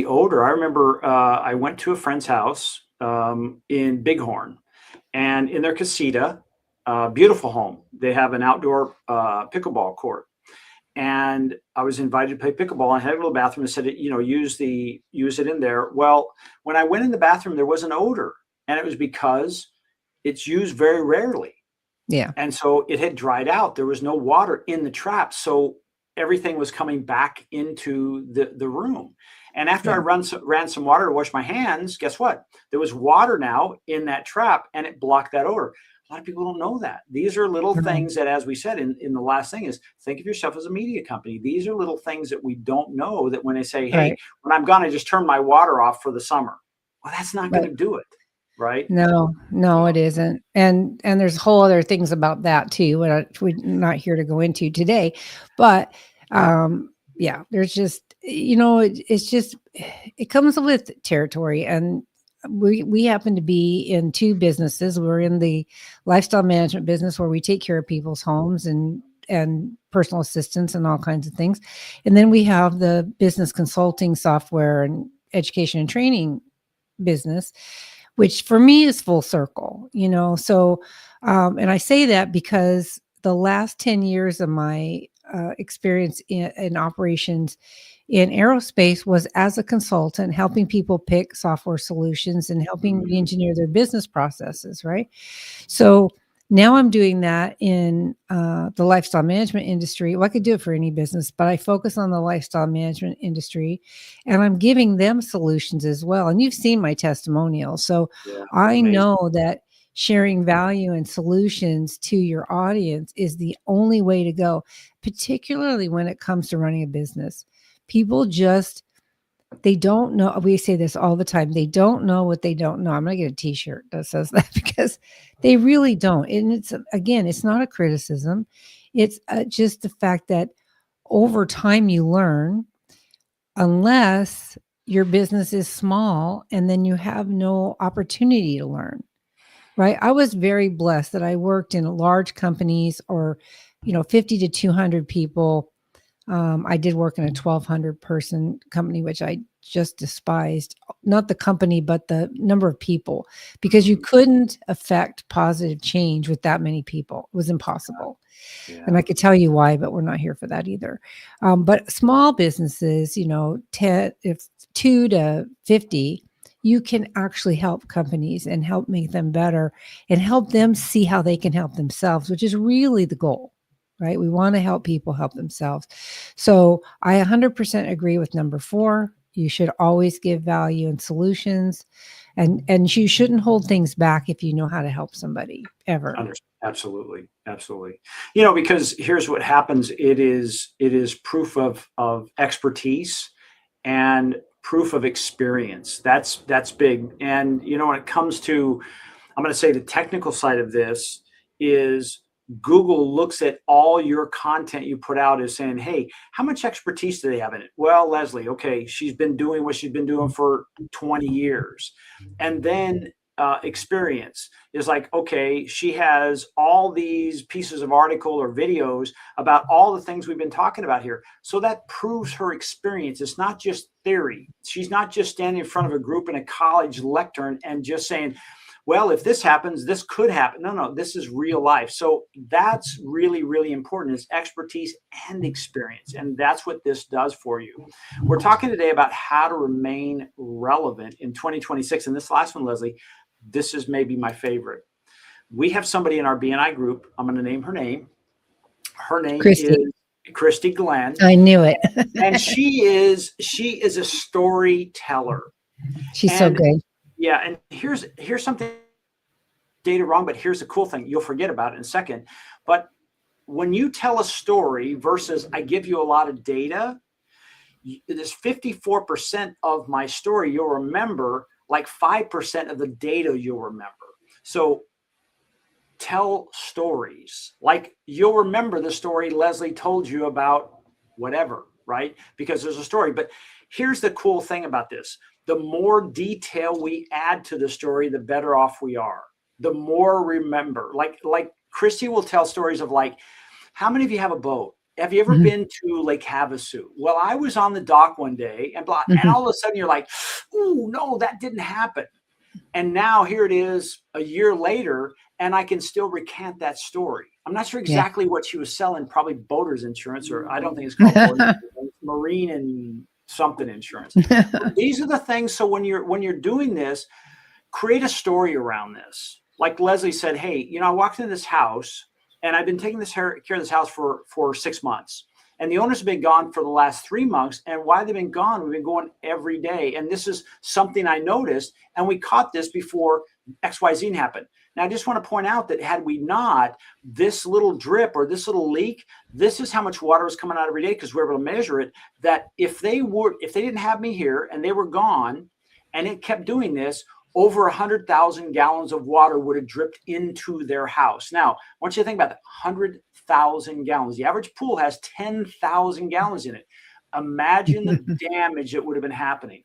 odor, I remember I went to a friend's house in Bighorn, and in their casita, beautiful home, they have an outdoor pickleball court. And I was invited to play pickleball. I had a little bathroom and said, use it in there. Well, when I went in the bathroom, there was an odor, and it was because it's used very rarely. Yeah. And so it had dried out. There was no water in the trap. So everything was coming back into the room. And after I Yeah. ran some water to wash my hands, guess what? There was water now in that trap and it blocked that odor. A lot of people don't know that. These are little Right. things that, as we said in the last thing, is think of yourself as a media company. These are little things that we don't know, that when they say, hey, Right. when I'm gone, I just turn my water off for the summer. Well, that's not going Right. to do it. Right. No, no, it isn't. And there's whole other things about that too, we're not here to go into today. But yeah, there's just, it's just, it comes with territory. And we happen to be in two businesses. We're in the lifestyle management business where we take care of people's homes and personal assistance and all kinds of things. And then we have the business consulting software and education and training business, which for me is full circle, So, and I say that because the last 10 years of my experience in operations in aerospace was as a consultant, helping people pick software solutions and helping re-engineer their business processes, right? So now I'm doing that in the lifestyle management industry. Well, I could do it for any business, but I focus on the lifestyle management industry, and I'm giving them solutions as well. And you've seen my testimonial. So Yeah. I Amazing. know that sharing value and solutions to your audience is the only way to go, particularly when it comes to running a business. People just, they don't know. We say this all the time. They don't know what they don't know. I'm going to get a t-shirt that says that because they really don't. And it's, again, it's not a criticism. It's just the fact that over time you learn, unless your business is small, and then you have no opportunity to learn, right? I was very blessed that I worked in large companies or, 50 to 200 people. I did work in a 1,200 person company, which I just despised, not the company, but the number of people, because you couldn't affect positive change with that many people. It was impossible. Yeah. And I could tell you why, but we're not here for that either. But small businesses, 10, if 2 to 50, you can actually help companies and help make them better and help them see how they can help themselves, which is really the goal. Right? We want to help people help themselves. So I 100% agree with number 4. You should always give value and solutions, and you shouldn't hold things back if you know how to help somebody ever. Absolutely. Because here's what happens. It is proof of expertise and proof of experience. That's big. And, when it comes to, I'm going to say the technical side of this is Google looks at all your content you put out as saying, hey, how much expertise do they have in it? Well, Leslie, okay, she's been doing what she's been doing for 20 years. And then experience is like, okay, she has all these pieces of article or videos about all the things we've been talking about here. So that proves her experience. It's not just theory. She's not just standing in front of a group in a college lectern and just saying, well, if this happens, this could happen. No, this is real life. So that's really, really important, is expertise and experience. And that's what this does for you. We're talking today about how to remain relevant in 2026. And this last one, Leslie, this is maybe my favorite. We have somebody in our BNI group. I'm going to name her name. Her name is Christy Glenn. I knew it. And she is a storyteller. She's so good. Yeah, and here's something data wrong, but here's the cool thing. You'll forget about it in a second. But when you tell a story versus I give you a lot of data, there's 54% of my story you'll remember, like 5% of the data you'll remember. So tell stories. Like you'll remember the story Leslie told you about whatever, right? Because there's a story. But here's the cool thing about this. The more detail we add to the story, the better off we are. The more remember. Like Christy will tell stories of like, how many of you have a boat? Have you ever been to Lake Havasu? Well, I was on the dock one day and blah, and all of a sudden you're like, ooh, no, that didn't happen. And now here it is a year later, and I can still recant that story. I'm not sure exactly what she was selling, probably boater's insurance, or I don't think it's called boater's, marine and something insurance. These are the things. So when you're doing this, create a story around this. Like Leslie said, hey, I walked into this house and I've been taking care of this house for 6 months. And the owners have been gone for the last 3 months. And why they've been gone, we've been going every day. And this is something I noticed. And we caught this before XYZ happened. Now, I just want to point out that had we not, this little drip or this little leak, this is how much water was coming out every day, because we're able to measure it. That if they didn't have me here and they were gone and it kept doing this, over 100,000 gallons of water would have dripped into their house. Now, I want you to think about that, 100,000 gallons. The average pool has 10,000 gallons in it. Imagine the damage that would have been happening.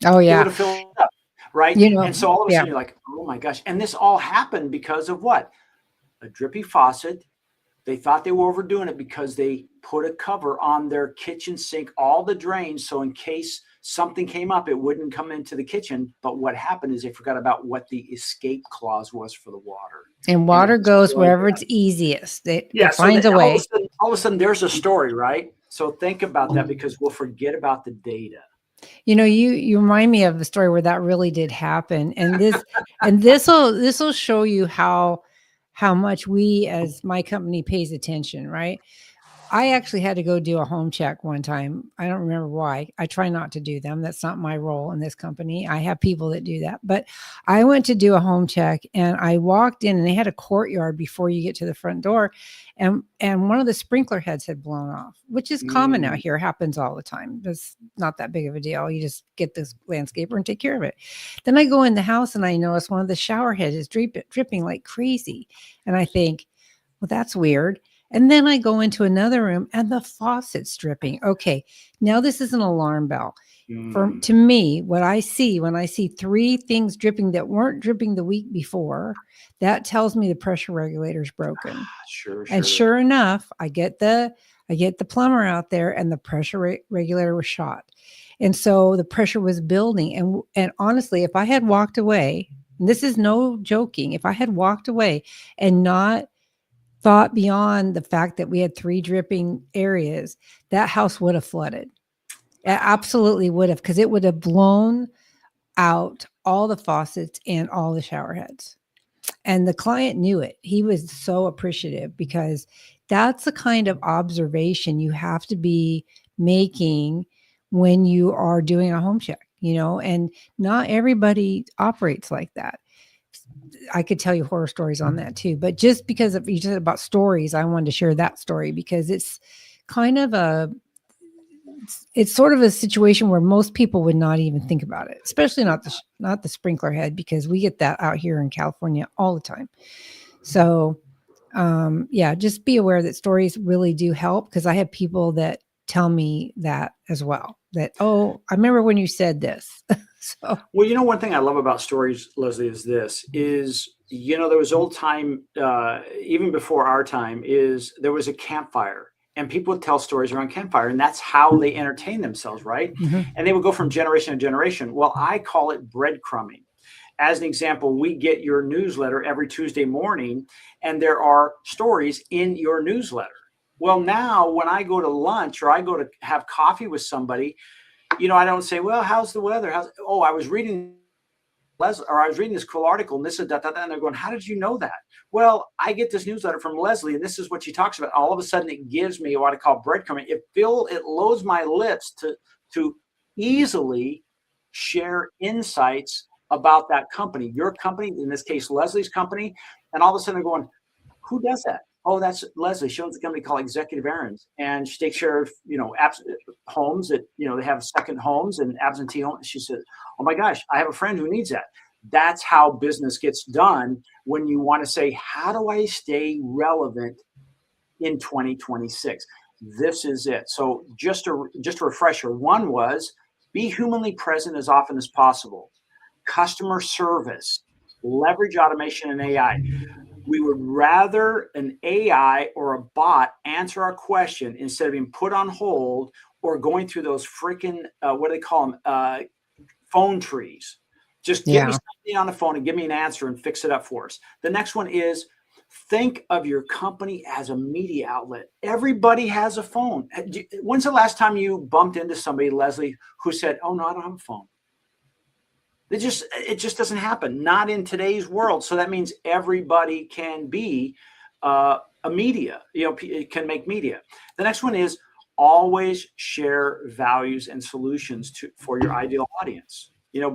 Oh, It yeah. would have filled up, right? And so all of a sudden you're like, oh my gosh. And this all happened because of what? A drippy faucet. They thought they were overdoing it because they put a cover on their kitchen sink, all the drains, so in case something came up, it wouldn't come into the kitchen. But what happened is they forgot about what the escape clause was for the water. And water goes wherever it's easiest. It finds a way. All of a sudden, there's a story, right? So think about that, because we'll forget about the data. You know, you remind me of the story where that really did happen. And this will show you how much we as my company pays attention, right? I actually had to go do a home check one time. I don't remember why. I try not to do them. That's not my role in this company. I have people that do that. But I went to do a home check and I walked in and they had a courtyard before you get to the front door. And one of the sprinkler heads had blown off, which is common out here. Happens all the time. It's not that big of a deal. You just get this landscaper and take care of it. Then I go in the house and I notice one of the shower heads is dripping like crazy. And I think, well, that's weird. And then I go into another room and the faucet's dripping. Okay, now this is an alarm bell. To me, what I see when I see 3 things dripping that weren't dripping the week before, that tells me the pressure regulator's broken. Sure. And sure enough, I get the plumber out there and the pressure regulator was shot. And so the pressure was building. And honestly, if I had walked away, and this is no joking, if I had walked away and not thought beyond the fact that we had 3 dripping areas, that house would have flooded. It absolutely would have, because it would have blown out all the faucets and all the shower heads. And the client knew it. He was so appreciative, because that's the kind of observation you have to be making when you are doing a home check, and not everybody operates like that. I could tell you horror stories on that too, but just because you said about stories, I wanted to share that story, because it's kind of it's sort of a situation where most people would not even think about it, especially not the sprinkler head, because we get that out here in California all the time. So, just be aware that stories really do help, because I have people that tell me that as well, that, oh, I remember when you said this. So. Well, one thing I love about stories, Leslie, is there was old time, even before our time, there was a campfire, and people would tell stories around campfire, and that's how they entertain themselves, right? Mm-hmm. And they would go from generation to generation. Well, I call it breadcrumbing. As an example, we get your newsletter every Tuesday morning, and there are stories in your newsletter. Well, now when I go to lunch or I go to have coffee with somebody, I don't say, well, how's the weather? I was reading this cool article, and this is that, and they're going, how did you know that? Well, I get this newsletter from Leslie, and this is what she talks about. All of a sudden, it gives me what I call breadcrumbing. It loads my lips to easily share insights about that company, your company, in this case, Leslie's company. And all of a sudden, they're going, who does that? Oh, that's Leslie. She owns a company called Executive Errands, and she takes care of, homes that, they have second homes and absentee homes. She says, oh my gosh, I have a friend who needs that. That's how business gets done when you want to say, how do I stay relevant in 2026? This is it. So just a refresher. One was be humanly present as often as possible. Customer service, leverage automation and AI. We would rather an AI or a bot answer our question instead of being put on hold or going through those freaking, what do they call them? Phone trees. Just give me something on the phone and give me an answer and fix it up for us. The next one is think of your company as a media outlet. Everybody has a phone. When's the last time you bumped into somebody, Leslie, who said, oh, no, I don't have a phone? It just doesn't happen. Not in today's world. So that means everybody can be a media, it can make media. The next one is always share values and solutions for your ideal audience.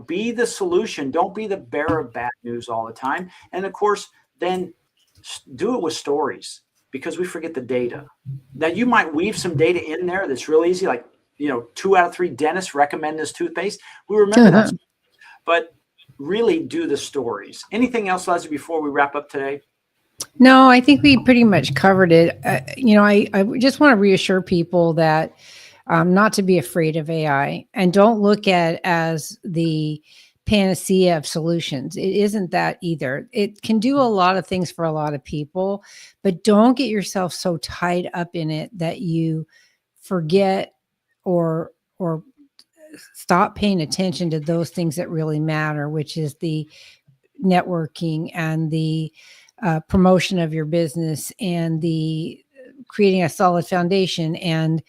Be the solution. Don't be the bearer of bad news all the time. And of course, then do it with stories, because we forget the data. Now, you might weave some data in there that's real easy, like, 2 out of 3 dentists recommend this toothpaste. We remember that, but really do the stories. Anything else, Leslie, before we wrap up today? No, I think we pretty much covered it. I just want to reassure people that not to be afraid of AI, and don't look at it as the panacea of solutions. It isn't that either. It can do a lot of things for a lot of people, but don't get yourself so tied up in it that you forget or stop paying attention to those things that really matter, which is the networking and the promotion of your business, and the creating a solid foundation, and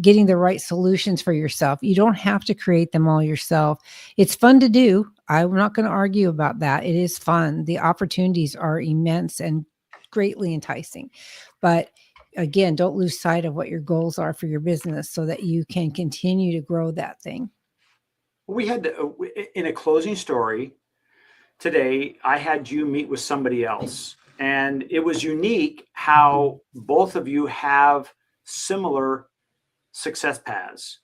getting the right solutions for yourself. You don't have to create them all yourself. It's fun to do. I'm not going to argue about that. It is fun. The opportunities are immense and greatly enticing. But again, don't lose sight of what your goals are for your business so that you can continue to grow that thing. We had in a closing story today, I had you meet with somebody else, and it was unique how both of you have similar success paths.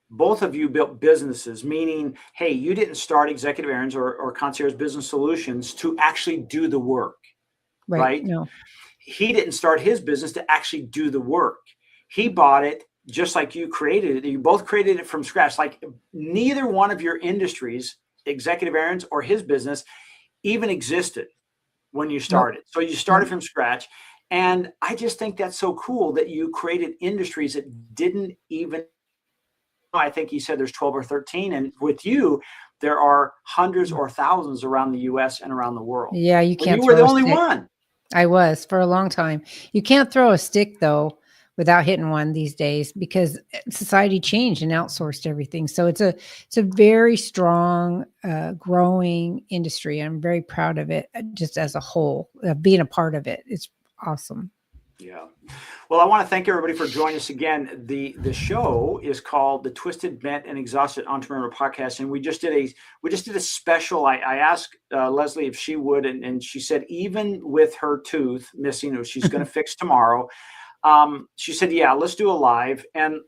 Both of you built businesses, meaning, hey, you didn't start Executive Errands or Concierge Business Solutions to actually do the work, right? No. He didn't start his business to actually do the work. He bought it just like you created it. You both created it from scratch. Like, neither one of your industries, Executive Errands or his business, even existed when you started. So you started from scratch. And I just think that's so cool that you created industries that didn't even, I think he said there's 12 or 13. And with you, there are hundreds or thousands around the US and around the world. Yeah, you can't. You were the only one. I was for a long time. You can't throw a stick though without hitting one these days, because society changed and outsourced everything. So it's a very strong, growing industry. I'm very proud of it, just as a whole, being a part of it. It's awesome. Yeah. Well, I want to thank everybody for joining us again. The show is called the Twisted, Bent, and Exhausted Entrepreneur Podcast, and we just did a special. I asked Leslie if she would, and she said even with her tooth missing, she's going to fix tomorrow. She said, "Yeah, let's do a live and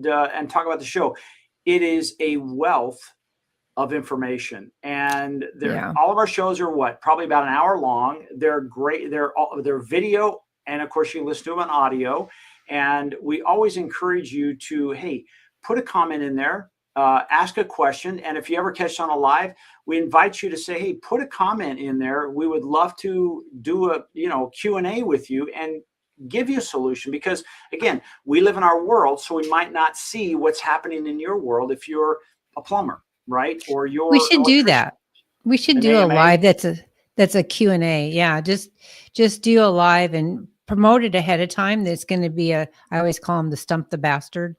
talk about the show." It is a wealth of information, and all of our shows are probably about an hour long. They're great. They're video. And of course, you can listen to them on audio. And we always encourage you to, hey, put a comment in there, ask a question. And if you ever catch on a live, we invite you to say, hey, put a comment in there. We would love to do a Q&A with you and give you a solution. Because again, we live in our world, so we might not see what's happening in your world if you're a plumber, right? Or you're we should do that. We should do a live that's a Q&A. Yeah, just do a live and promote it ahead of time. That's going to be I always call them the Stump the Bastard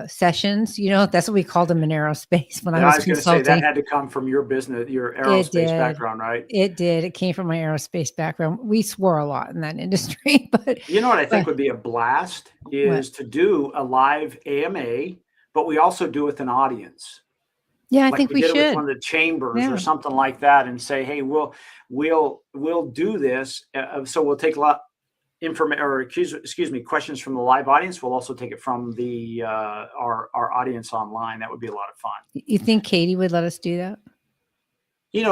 sessions. That's what we called them in aerospace when I was consulting. Going to say that had to come from your business, your aerospace background, right? It did. It came from my aerospace background. We swore a lot in that industry, but you know what I think would be a blast is to do a live AMA, but we also do it with an audience. Yeah, I think we should. It with one of the chambers or something like that, and say, hey, we'll do this. So we'll take a lot questions from the live audience. We'll also take it from the our audience online. That would be a lot of fun. You think Katie would let us do that?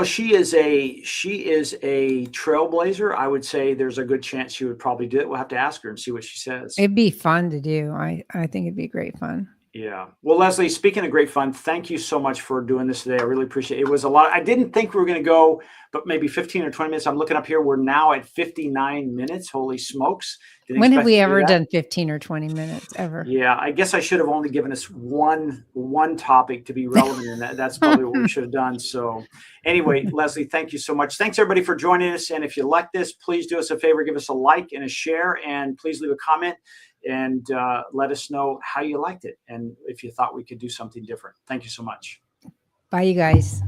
She is a trailblazer. I would say there's a good chance she would probably do it. We'll have to ask her and see what she says. It'd be fun to do. I think it'd be great fun. Yeah. Well, Leslie, speaking of great fun, thank you so much for doing this today. I really appreciate it. It was a lot. I didn't think we were going to go, but maybe 15 or 20 minutes. I'm looking up here. We're now at 59 minutes. Holy smokes. When have we ever done 15 or 20 minutes ever? Yeah. I guess I should have only given us one topic to be relevant in that. That's probably what we should have done. So anyway, Leslie, thank you so much. Thanks everybody for joining us. And if you like this, please do us a favor, give us a like and a share, and please leave a comment. And let us know how you liked it and if you thought we could do something different. Thank you so much. Bye, you guys.